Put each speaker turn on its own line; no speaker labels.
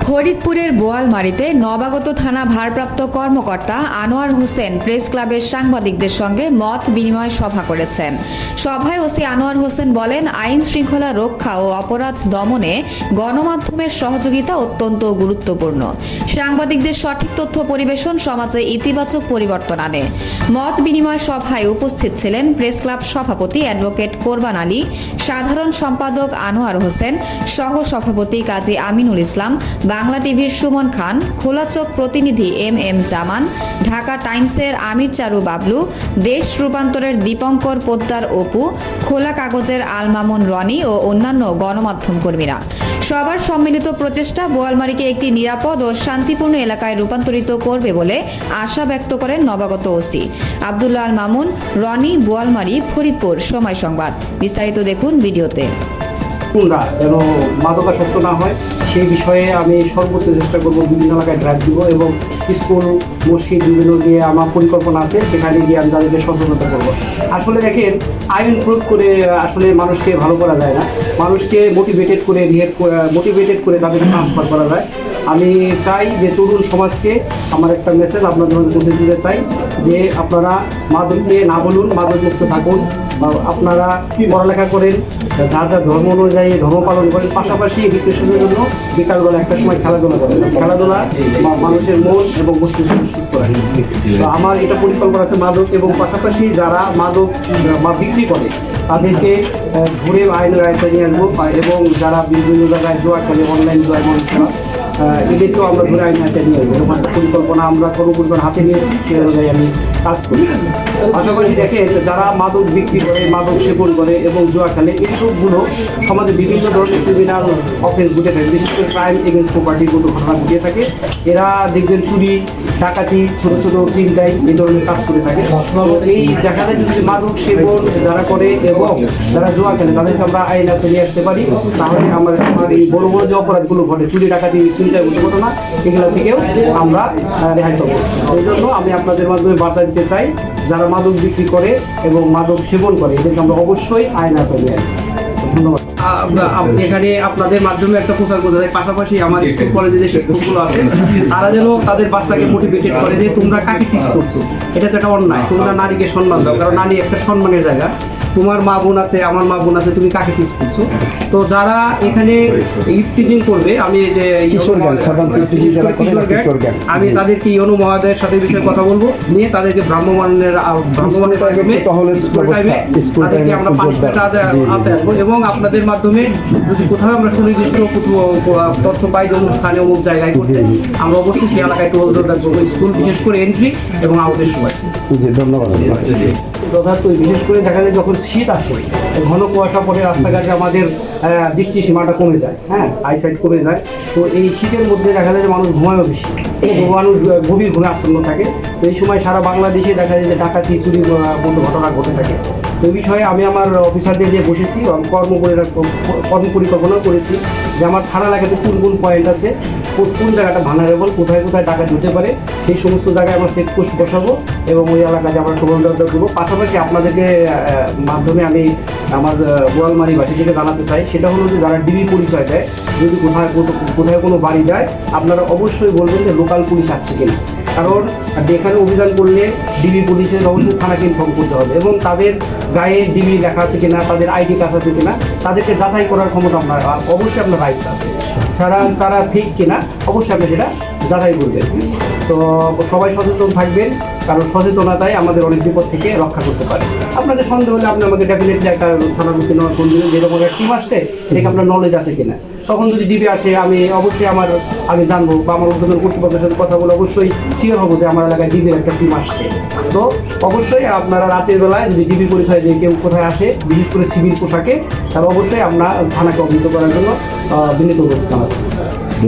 ফরিদপুরের বোয়ালমারীতে নবাগত থানা ভারপ্রাপ্ত কর্মকর্তা আনোয়ার হোসেন প্রেস ক্লাবের সাংবাদিকদের সঙ্গে মত বিনিময় সভা করেছেন। সভায় ওসি আনোয়ার হোসেন বলেন, আইন শৃঙ্খলা রক্ষা ও অপরাধ দমনে গণমাধ্যমের সহযোগিতা অত্যন্ত গুরুত্বপূর্ণ। সাংবাদিকদের সঠিক তথ্য পরিবেশন সমাজে ইতিবাচক পরিবর্তন আনে। মত বিনিময় সভায় উপস্থিত ছিলেন প্রেস ক্লাব সভাপতি অ্যাডভোকেট কোরবান আলী, সাধারণ সম্পাদক আনোয়ার হোসেন, সহ সভাপতি কাজী আমিনুল ইসলাম, বাংলা টিভির সুমন খান, খোলা চোখ প্রতিনিধি এম জামান, ঢাকা টাইমসের আমির চারু বাবলু, দেশ রূপান্তরের দীপঙ্কর পোদ্দার অপু, খোলা কাগজের আল মামুন রনি ও অন্যান্য গণমাধ্যম কর্মীরা। সবার সম্মিলিত প্রচেষ্টা বোয়ালমারীকে একটি নিরাপদ ও শান্তিপূর্ণ এলাকায় রূপান্তরিত করবে বলে আশা ব্যক্ত করেন নবাগত ওসি আব্দুল্লাহ আল মামুন। রনি, বোয়ালমারী, ফরিদপুর। সময় সংবাদ। বিস্তারিত দেখুন ভিডিওতে।
যেন মাদকাসক্ত না হয় সেই বিষয়ে আমি সর্বোচ্চ চেষ্টা করবো। বিভিন্ন এলাকায় ড্রাইভ দিব এবং স্কুল, মসজিদ বিভিন্ন গিয়ে আমার পরিকল্পনা আছে, সেখানে গিয়ে আমি তাদেরকে সচেতনতা করবো। আসলে দেখেন, আইন প্রয়োগ করে আসলে মানুষকে ভালো করা যায় না, মানুষকে মোটিভেটেড করে তাদেরকে ট্রান্সফার করা যায়। আমি চাই যে তরুণ সমাজকে আমার একটা মেসেজ আপনাদের মধ্যে পৌঁছে দিতে চাই যে আপনারা মাদককে না বলুন, মাদকমুক্ত থাকুন। আপনারা পড়ালেখা করেন, যার যার ধর্ম অনুযায়ী ধর্ম পালন করেন, পাশাপাশি ডিপ্রেশনের জন্য বিকালবেলা একটা সময় খেলাধুলা করেন। খেলাধুলা মানুষের মন এবং মস্তিষ্ক সুস্থ রাখে। তো আমার এটা পরিকল্পনা আছে মাদক এবং পাশাপাশি যারা মাদক বিক্রি করে তাদেরকে ঘুরে আইনের আয়ত্তে নিয়ে আসবো এবং যারা বিভিন্ন জায়গায় জোয়া খেলে, অনলাইন জোয়া এবং খেলা, এদেরকেও আমরা ঘুরে আইনের আয়ত্তে নিয়ে আসবো। এরকম একটা পরিকল্পনা আমরা কর্মপরিকল্পনা হাতে নিয়েছি, সেই অনুযায়ী আমি কাজ করি। পাশাপাশি দেখেন, যারা মাদক বিক্রি করে, মাদক সেবন করে এবং জুয়া খেলে, এইসবগুলো সমাজে বিভিন্ন ধরনের ক্রিমিনাল অফেন্স ঘটে থাকে, বিশেষ করে ক্রাইম এগেন্স্ট প্রপার্টির মতো ঘটনা ঘটে থাকে। এরা দেখবেন চুরি, ডাকাতি, ছোটো ছোটো চিন্তায় এই ধরনের কাজ করে থাকে। এই দেখা যায় যদি মাদক সেবন যারা করে এবং যারা জুয়া খেলে তাদেরকে আমরা আইন হাতে নিয়ে আসতে পারি, তাহলে আমার এই বড় বড় যে অপরাধগুলো ঘটে, চুরি, ডাকাতি, চিন্তায় মতো ঘটনা, এগুলো থেকেও আমরা রেহাই পাবো। এই জন্য আমি আপনাদের মাধ্যমে বার্তা দিতে চাই, যারা মাদক বিক্রি করে এবং মাদক সেবন করে এদেরকে আমরা অবশ্যই আইন আওতায় নিয়ে আসবো। ধন্যবাদ। এখানে আপনাদের মাধ্যমে একটা প্রচার করতে চাই, পাশাপাশি আমার স্কুল কলেজে যে শিক্ষকগুলো আছে তারা যেন তাদের বাচ্চাকে মোটিভেটেড করে যে তোমরা কাকে টিচ করছো, এটা তো একটা অন্যায়। তোমরা নারীকে সম্মান দাও, কারণ নারী একটা সম্মানের জায়গা। তোমার মা বোন আছে, আমার মা বোন আছে, তুমি কাকে টিচ করছো? তো যারা এখানে ইফটিজিং করবে, আমি যে আমি তাদেরকে ইউনো মহোদয়ের সাথে বিষয়ে কথা বলবো, নিয়ে তাদেরকে ভ্রাম্যমাণের তাদেরকে আমরা পানিশমেন্ট আনতে আসবো এবং আপনাদের মাধ্যমে যদি কোথাও আমরা সুনির্দিষ্ট তথ্য পাই যে অমুক স্থানে অমুক জায়গায় করছে, আমরা অবশ্যই সেই এলাকায় নজর রাখবো, স্কুল বিশেষ করে এন্ট্রি এবং আউটের সময়।
ধন্যবাদ।
যথার্থ বিশেষ করে দেখা যায় যখন শীত আসে, ঘন কুয়াশা পড়ে, রাস্তাঘাটে আমাদের দৃষ্টি সীমাটা কমে যায়, আইসাইট কমে যায়। তো এই শীতের মধ্যে দেখা যায় যে মানুষ ঘুমায়ও বেশি, মানুষ গভীর ঘুমে আচ্ছন্ন থাকে। তো এই সময় সারা বাংলাদেশে দেখা যায় যে ডাকাতি, চুরি মতো ঘটনা ঘটে থাকে। তো এই বিষয়ে আমি আমার অফিসারদের নিয়ে বসেছি, কর্মপরিকল্পনাও করেছি যে আমার থানা এলাকাতে কোন পয়েন্ট আছে, কোন জায়গাটা ভালনারেবল, কোথায় ডাকাতি হতে পারে, সেই সমস্ত জায়গায় আমরা চেকপোস্ট বসাবো এবং ওই এলাকাতে আমরা টহলদার করবো। পাশাপাশি আপনাদেরকে মাধ্যমে আমি আমার বোয়ালমারীবাসীদেরকে জানাতে চাই, সেটা হলো যে যারা ডিবি পরিচয় দেয়, যদি কোথায় কোনো বাড়ি যায়, আপনারা অবশ্যই বলবেন যে লোকাল পুলিশ আসছে কিনা। কারণ এখানে অভিযান করলে ডিবি পুলিশের অবশ্যই থানাকে ইনফর্ম করতে হবে এবং তাদের গায়ে ডিবি লেখা আছে কিনা, তাদের আইডি কার্ড আছে কিনা, তাদেরকে যাচাই করার ক্ষমতা আপনার অবশ্যই আপনার রাইটস আছে। তারা ঠিক কিনা অবশ্যই আপনি সেটা যাচাই করবেন। তো সবাই সচেতন থাকবেন, কারণ সচেতনতাই আমাদের অনেক বিপদ থেকে রক্ষা করতে পারে। আপনাদের সন্দেহ হলে আপনি আমাকে ডেফিনেটলি একটা থানা রুচিন ফোন দিলেন, যেরকম একটা টিম আসছে এটাকে আপনার নলেজ আছে কিনা। তখন যদি ডিবি আসে, আমি অবশ্যই আমি জানবো বা আমার উদ্যোগের কর্তৃপক্ষের সাথে কথা বলে অবশ্যই শিওর হবো যে আমার এলাকায় ডিবির একটা টিম আসছে। তো অবশ্যই আপনারা রাতের বেলায় যদি ডিবি পরিচয় দিয়ে কেউ কোথায় আসে, বিশেষ করে সিভিল পোশাকে, তাহলে অবশ্যই আমরা থানাকে অবহিত করার জন্য বিনীত অনুরোধ জানাচ্ছি।